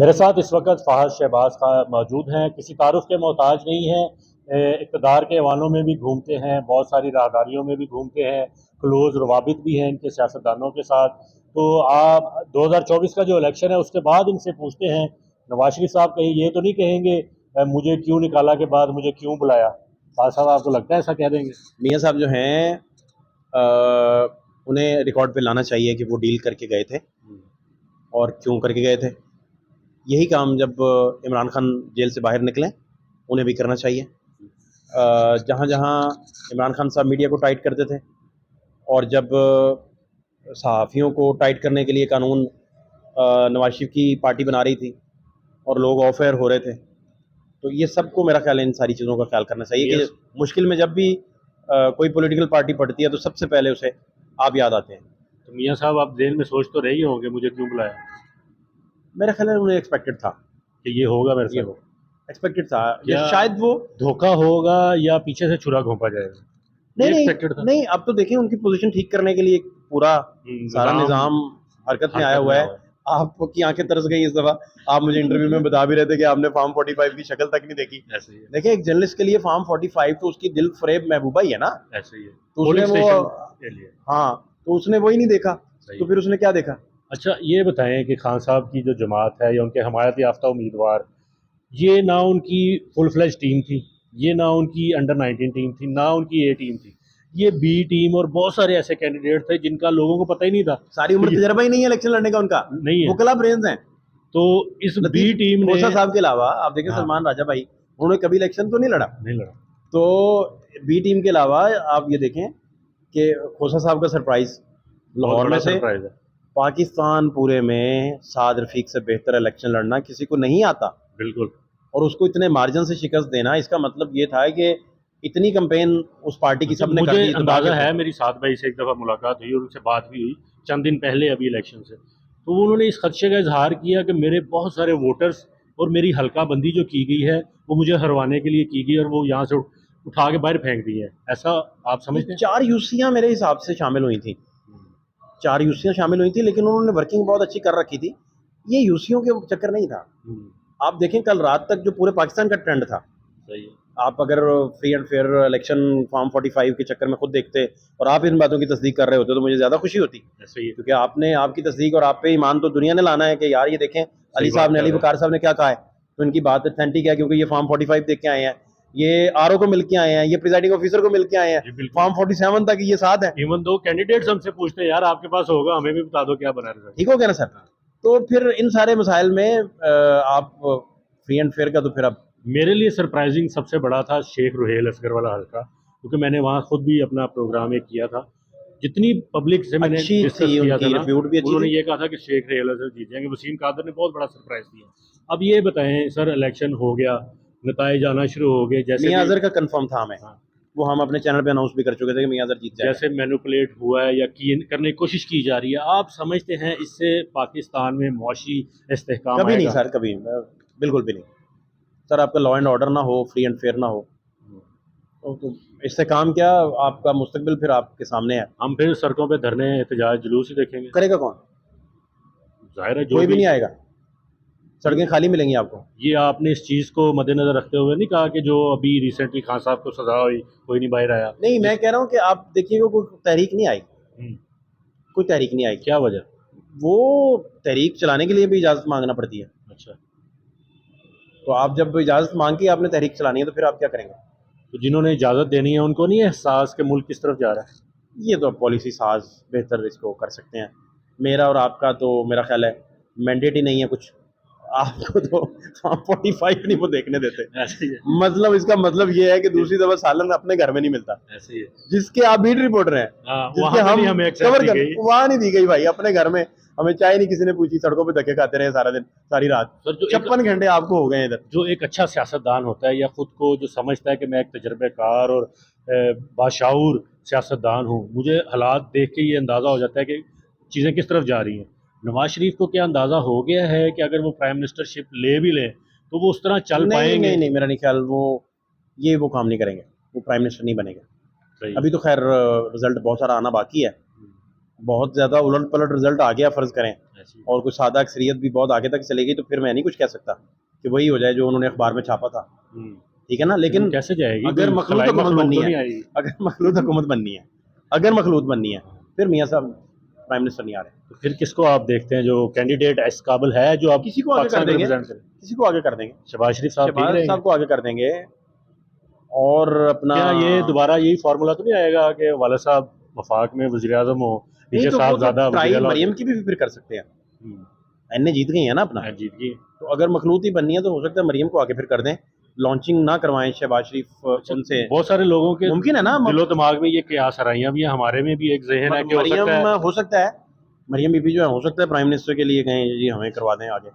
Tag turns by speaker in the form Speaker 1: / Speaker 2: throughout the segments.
Speaker 1: मेरे साथ इस वक्त फ़ाहद शहबाज का मौजूद हैं, किसी तारुफ के मोहताज नहीं हैं, इक़्तिदार के ऐवानों में भी घूमते हैं, बहुत सारी राहदारियों में भी घूमते हैं, क्लोज़ रवाबित भी हैं इनके सियासतदानों के साथ। तो आप 2024 का जो इलेक्शन है उसके बाद इनसे पूछते हैं, नवाज शरीफ साहब कहीं ये तो नहीं कहेंगे मुझे क्यों निकाला के बाद मुझे क्यों बुलाया? फ़ाहद साहब आपको लगता है ऐसा कह देंगे?
Speaker 2: मियाँ साहब जो हैं उन्हें रिकॉर्ड पे लाना चाहिए कि वो डील करके गए थे और क्यों करके गए थे। यही काम जब इमरान खान जेल से बाहर निकलें उन्हें भी करना चाहिए। जहाँ जहाँ इमरान खान साहब मीडिया को टाइट करते थे और जब सहाफ़ियों को टाइट करने के लिए कानून नवाज शरीफ की पार्टी बना रही थी और लोग ऑफ एयर हो रहे थे, तो ये सबको मेरा ख्याल है इन सारी चीज़ों का ख्याल करना चाहिए कि मुश्किल में जब भी कोई पॉलिटिकल पार्टी पड़ती है तो सबसे पहले उसे आप याद आते हैं।
Speaker 1: तो मियाँ साहब आप जेल में सोच तो रहे ही होंगे मुझे क्यों बुलाया?
Speaker 2: मेरा ख्याल है उन्हें एक्सपेक्टेड था
Speaker 1: कि ये होगा मेरे
Speaker 2: ये
Speaker 1: साथ।
Speaker 2: हो एक्सपेक्टेड था
Speaker 1: क्या
Speaker 2: शायद वो
Speaker 1: धोखा होगा या पीछे से छुरा घोंपा जाएगा?
Speaker 2: नहीं
Speaker 1: ये
Speaker 2: नहीं
Speaker 1: एक्सपेक्टेड था।
Speaker 2: नहीं। अब तो देखिए उनकी पोजीशन ठीक करने के लिए पूरा सारा निज़ाम हरकत में आया हुआ है। आपकी आंखें तरस गई इस दफा। आप मुझे इंटरव्यू में बता भी रहे थे कि आपने फार्म 45 की शक्ल तक नहीं देखी।
Speaker 1: ऐसे ही है।
Speaker 2: देखिए एक जर्नलिस्ट के लिए फार्म 45 तो उसकी दिल फरेब महबूबा ही है ना।
Speaker 1: ऐसे ही है।
Speaker 2: तो उसने
Speaker 1: पोलिंग
Speaker 2: वो
Speaker 1: स्टेशन के लिए।
Speaker 2: हाँ, तो उसने वही नहीं देखा, तो फिर उसने क्या देखा।
Speaker 1: अच्छा ये बताएं कि खान साहब की जो जमात है या उनके हमायत याफ्ता उम्मीदवार, ये ना उनकी फुल फ्लैश टीम थी, ये ना उनकी अंडर 19 टीम थी, ना उनकी ए टीम थी, ये बी टीम और बहुत सारे ऐसे कैंडिडेट थे जिनका लोगों को पता ही नहीं था।
Speaker 2: सारी उम्र तजर्बा ही नहीं है इलेक्शन लड़ने का उनका,
Speaker 1: नहीं है।
Speaker 2: वो कला ब्रेन्स हैं।
Speaker 1: तो इस बी टीम ने
Speaker 2: खोसा साहब के अलावा आप देखें
Speaker 1: हाँ,
Speaker 2: सलमान राजा भाई, उन्होंने कभी इलेक्शन तो नहीं लड़ा।
Speaker 1: नहीं लड़ा।
Speaker 2: तो बी टीम के अलावा आप ये देखें कि खोसा साहब का सरप्राइज लाहौर में से
Speaker 1: सरप्राइज है।
Speaker 2: पाकिस्तान पूरे में साद रफीक से बेहतर इलेक्शन लड़ना किसी को नहीं आता।
Speaker 1: बिल्कुल।
Speaker 2: और उसको इतने मार्जिन से शिकस्त देना, इसका मतलब ये था कि इतनी कैंपेन उस पार्टी की सबने कर
Speaker 1: मुझे
Speaker 2: दी।
Speaker 1: अंदाज़ा है, मेरी साथ भाई से एक दफ़ा मुलाकात हुई और उनसे बात भी हुई चंद दिन पहले अभी इलेक्शन से, तो उन्होंने इस खदशे का इजहार किया कि मेरे बहुत सारे वोटर्स और मेरी हल्का बंदी जो की गई है वो मुझे हरवाने के लिए की गई और वो यहाँ से उठा के बाहर फेंक दी है। ऐसा आप समझते हैं?
Speaker 2: 4 यूसियाँ मेरे हिसाब से शामिल हुई थी, 4 यूसियाँ शामिल हुई थी, लेकिन उन्होंने वर्किंग बहुत अच्छी कर रखी थी। ये यूसियों के चक्कर नहीं था। आप देखें कल रात तक जो पूरे पाकिस्तान का ट्रेंड था,
Speaker 1: सही है।
Speaker 2: आप अगर free and fair election form 45 के चक्कर में खुद देखते और आप इन बातों की तस्दीक कर रहे होते तो मुझे ज़्यादा खुशी होती, क्योंकि आपने आपकी तस्दीक और आप पे ईमान तो दुनिया ने लाना है कि यार ये देखें अली साहब ने, अली वकार साहब ने क्या कहा है, तो इनकी बात ऑथेंटिक है क्योंकि ये फॉर्म 45 देख के आए हैं, ये आरओ को मिल के आए हैं, ये प्रिजाइडिंग ऑफिसर को मिल के आए हैं, फॉर्म 47 तक ये साथ है।
Speaker 1: इवन दो कैंडिडेट्स हमसे पूछते हैं यार आपके पास होगा, हमें भी बता दो क्या बना रहे।
Speaker 2: ठीक हो गया ना सर। तो फिर इन सारे मसाइल में आप फ्री एंड फेयर का तो फिर अब
Speaker 1: मेरे लिए सरप्राइजिंग सबसे बड़ा था शेख रुहेल असगर वाला हल्का, क्योंकि मैंने वहाँ खुद भी अपना प्रोग्राम एक किया था। जितनी पब्लिक से मैंने डिस्कस किया था ना, उन्होंने ये कहा था कि शेख रुहेल असगर जीत जाएंगे। वसीम कादर ने बहुत बड़ा सरप्राइज दिया। अब ये बताएं सर, इलेक्शन हो गया, नताइज आना शुरू हो गए, जैसे
Speaker 2: मियां अजहर का कंफर्म था हमें। हाँ। वो हम अपने चैनल पे अनाउंस भी कर चुके थे कि मियां अजहर जीत जाएगा।
Speaker 1: जैसे मैनिपुलेट हुआ है या करने की कोशिश की जा रही है, आप समझते हैं इससे पाकिस्तान में मुआशी इस्तेहकाम
Speaker 2: कभी नहीं
Speaker 1: आएगा?
Speaker 2: सर, कभी बिल्कुल भी नहीं सर। आपका लॉ एंड ऑर्डर ना हो, फ्री एंड फेयर ना हो, तो इससे काम क्या, आपका मुस्तकबिल फिर आपके सामने है।
Speaker 1: हम फिर सड़कों पे धरने, एहतजाज, जुलूस ही देखेंगे।
Speaker 2: करेगा कौन?
Speaker 1: जाहिर है
Speaker 2: कोई भी नहीं आएगा, सड़कें खाली मिलेंगी आपको।
Speaker 1: ये आपने इस चीज़ को मद्देनजर रखते हुए नहीं कहा कि जो अभी रिसेंटली खान साहब को सजा हुई कोई नहीं बाहर आया?
Speaker 2: नहीं, मैं कह रहा हूँ कि आप देखिएगा कोई तहरीक नहीं आई, कोई तहरीक नहीं आई।
Speaker 1: क्या वजह?
Speaker 2: वो तहरीक चलाने के लिए भी इजाज़त मांगना पड़ती है।
Speaker 1: अच्छा,
Speaker 2: तो आप जब इजाज़त मांग के आपने तहरीक चलानी है तो फिर आप क्या करेंगे?
Speaker 1: तो जिन्होंने इजाज़त देनी है उनको नहीं एहसास कि मुल्क किस तरफ जा रहा है?
Speaker 2: ये तो पॉलिसी साज बेहतर इसको कर सकते हैं। मेरा और आपका तो मेरा ख्याल है मैंडेट ही नहीं है कुछ। आपको तो 45 नहीं वो देखने देते।
Speaker 1: ऐसे ही है।
Speaker 2: मतलब इसका मतलब ये है कि दूसरी दफा सालन अपने घर में नहीं मिलता।
Speaker 1: ऐसे ही है।
Speaker 2: जिसके आप बीट रिपोर्टर हैं, जिसके
Speaker 1: वहाँ पे
Speaker 2: हम
Speaker 1: भी हमें एक्सेस
Speaker 2: कवर
Speaker 1: दी
Speaker 2: कर,
Speaker 1: गई।
Speaker 2: वहाँ नहीं दी गई भाई। अपने घर में हमें चाय नहीं किसी ने पूछी, सड़कों पे धक्के खाते रहे सारा दिन सारी रात।
Speaker 1: सर, जो
Speaker 2: 56 घंटे आपको हो गए इधर।
Speaker 1: जो एक अच्छा सियासतदान होता है या खुद को जो समझता है कि मैं एक तजर्बेकार और बाशाऊर सियासतदान हूँ, मुझे हालात देख के ये अंदाज़ा हो जाता है कि चीज़ें किस तरफ जा रही हैं। नवाज शरीफ को क्या अंदाज़ा हो गया है कि अगर वो प्राइम मिनिस्टरशिप ले भी लें तो वो उस तरह चल पाएंगे?
Speaker 2: नहीं नहीं, मेरा नहीं ख्याल वो काम नहीं करेंगे, वो प्राइम मिनिस्टर नहीं बनेगा। अभी तो खैर रिजल्ट बहुत सारा आना बाकी है, बहुत ज़्यादा उलट पलट रिजल्ट आ गया फ़र्ज़ करें,
Speaker 1: ऐसी
Speaker 2: और कोई सादा अक्सरियत भी बहुत आगे तक चली गई तो फिर मैं नहीं कुछ कह सकता कि वही हो जाए जो उन्होंने अखबार में छापा था, ठीक है ना। लेकिन
Speaker 1: कैसे जाएगी?
Speaker 2: अगर
Speaker 1: कोई
Speaker 2: मखलूत
Speaker 1: खलाई
Speaker 2: हुकूमत
Speaker 1: मखलूक
Speaker 2: बननी
Speaker 1: तो
Speaker 2: है,
Speaker 1: नहीं आएगी।
Speaker 2: अगर मखलूत हुकूमत बननी है, अगर मखलूत बननी है, फिर मियाँ साहब प्राइम मिनिस्टर नहीं आ रहे।
Speaker 1: तो फिर किसको आप देखते हैं जो कैंडिडेट इस काबिल है, जो आप
Speaker 2: किसी को आगे कर
Speaker 1: पाकिस्तान को
Speaker 2: देंगे,
Speaker 1: रिप्रेजेंट करें?
Speaker 2: किसी को आगे कर देंगे,
Speaker 1: शहबाज शरीफ साहब ठीक
Speaker 2: शहबाज
Speaker 1: रहेंगे?
Speaker 2: साहब को आगे कर देंगे। और अपना
Speaker 1: क्या ये दोबारा यही फार्मूला तो नहीं आएगा कि वाला साहब वफाक में वज़ीर आज़म हो,
Speaker 2: नहीं,
Speaker 1: नीचे
Speaker 2: तो वो
Speaker 1: साहब
Speaker 2: तो
Speaker 1: ज़्यादा
Speaker 2: ट्राई
Speaker 1: वज़ीर
Speaker 2: मरियम की भी फिर कर सकते हैं,
Speaker 1: आला
Speaker 2: एन जीत गई है ना अपना।
Speaker 1: जीत गई।
Speaker 2: तो अगर मखलूत ही बननी है तो हो सकता है मरियम को आगे फिर कर दें, लॉन्चिंग ना करवाएं शहबाज शरीफ उनसे।
Speaker 1: बहुत सारे लोगों के
Speaker 2: मुमकिन है ना,
Speaker 1: दिलो दिमाग में ये कयास हराइयाँ भी हैं, हमारे में भी एक जहन है कि हो
Speaker 2: मरियम
Speaker 1: सकता है।
Speaker 2: हो सकता है, मरियम बीबी जो है हो सकता है प्राइम मिनिस्टर के लिए कहें जी हमें करवा दें आगे।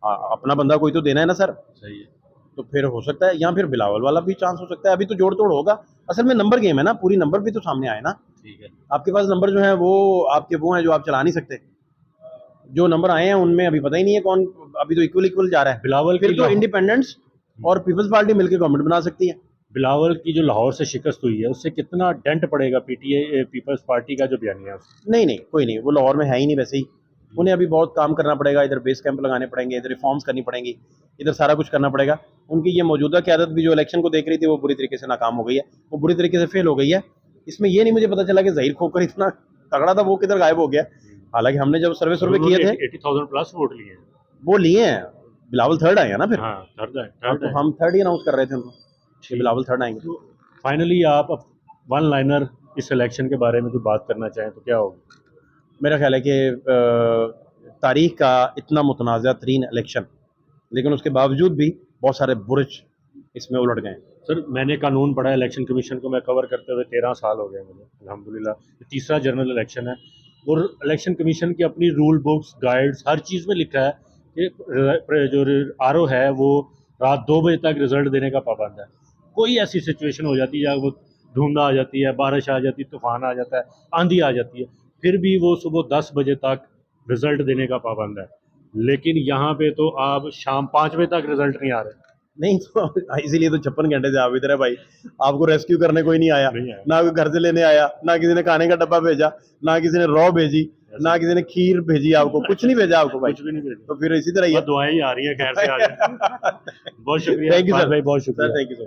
Speaker 2: अपना बंदा कोई तो देना है ना सर,
Speaker 1: सही है।
Speaker 2: तो फिर हो सकता है, या फिर बिलावल वाला भी चांस हो सकता है। अभी तो जोड़ तोड़ होगा, असल में नंबर गेम है ना, पूरी नंबर भी तो सामने आए ना।
Speaker 1: ठीक है।
Speaker 2: आपके पास नंबर जो है वो आपके वो हैं जो आप चला नहीं सकते, जो नंबर आए हैं उनमें अभी पता ही नहीं है कौन, अभी तो इक्वल इक्वल जा रहा है।
Speaker 1: बिलावल
Speaker 2: फिर
Speaker 1: की
Speaker 2: तो इंडिपेंडेंट्स और पीपल्स पार्टी मिलकर गवर्नमेंट बना सकती है।
Speaker 1: बिलावल की जो लाहौर से शिकस्त हुई है उससे कितना डेंट पड़ेगा पीटीए पीपल्स पार्टी का जो बयानिया है उससे?
Speaker 2: नहीं नहीं, कोई नहीं, वो लाहौर में है ही नहीं वैसे ही। उन्हें अभी बहुत काम करना पड़ेगा, इधर बेस कैंप लगाने पड़ेंगे, इधर रिफॉर्म्स करनी पड़ेंगी, इधर सारा कुछ करना पड़ेगा। उनकी ये मौजूदा क़यादत भी जो इलेक्शन को देख रही थी वो बुरी तरीके से नाकाम हो गई है, वो बुरी तरीके से फेल हो गई है। इसमें ये नहीं मुझे पता चला कि ज़हीर खोकर इतना तगड़ा था वो किधर गायब हो गया। हालांकि हमने जब सर्वे किए थे
Speaker 1: 80,000 प्लस वोट लिए हैं।
Speaker 2: वो लिए हैं, बिलावल थर्ड आए हैं ना फिर।
Speaker 1: हाँ थर्ड है,
Speaker 2: हाँ,
Speaker 1: थर्ड
Speaker 2: तो
Speaker 1: है।
Speaker 2: हम थर्ड ही अनाउंस कर रहे थे उनको कि
Speaker 1: ठीक।
Speaker 2: बिलावल थर्ड आएंगे।
Speaker 1: तो फाइनली आप वन लाइनर इस इलेक्शन के बारे में कोई बात करना चाहें तो क्या होगी?
Speaker 2: मेरा ख्याल है कि तारीख का इतना मुतनाज़ा तरीन इलेक्शन, लेकिन उसके बावजूद भी बहुत सारे बुरज इसमें उलट गए।
Speaker 1: सर मैंने कानून पढ़ा है, इलेक्शन कमीशन को मैं कवर करते हुए 13 साल हो गए मुझे अल्हम्दुलिल्लाह। ये तीसरा जनरल इलेक्शन है और इलेक्शन कमीशन की अपनी रूल बुक्स गाइड्स हर चीज़ में लिखा है कि जो आरओ है वो रात 2 बजे तक रिजल्ट देने का पाबंद है। कोई ऐसी सिचुएशन हो जाती है या वो धुंध आ जाती है, बारिश आ जाती है, तूफान आ जाता है, आंधी आ जाती है, फिर भी वो सुबह 10 बजे तक रिजल्ट देने का पाबंद है। लेकिन यहाँ पे तो आप शाम 5 बजे तक रिजल्ट नहीं आ रहे।
Speaker 2: नहीं तो इसीलिए तो 56 घंटे से आप इधर है भाई, आपको रेस्क्यू करने कोई नहीं आया,
Speaker 1: नहीं आया।
Speaker 2: ना कोई घर से लेने आया, ना किसी ने खाने का डब्बा भेजा, ना किसी ने रॉ भेजी, ना किसी ने खीर भेजी, आपको कुछ नहीं भेजा आपको भाई।
Speaker 1: कुछ भी नहीं भेजा।
Speaker 2: तो फिर इसी तरह ही है।
Speaker 1: बस दुआएं ही आ रही हैं खैर से आ रही हैं। बहुत शुक्रिया
Speaker 2: थैंक यू
Speaker 1: खान
Speaker 2: सर,
Speaker 1: भाई, बहुत शुक्रिया।
Speaker 2: Thank you sir.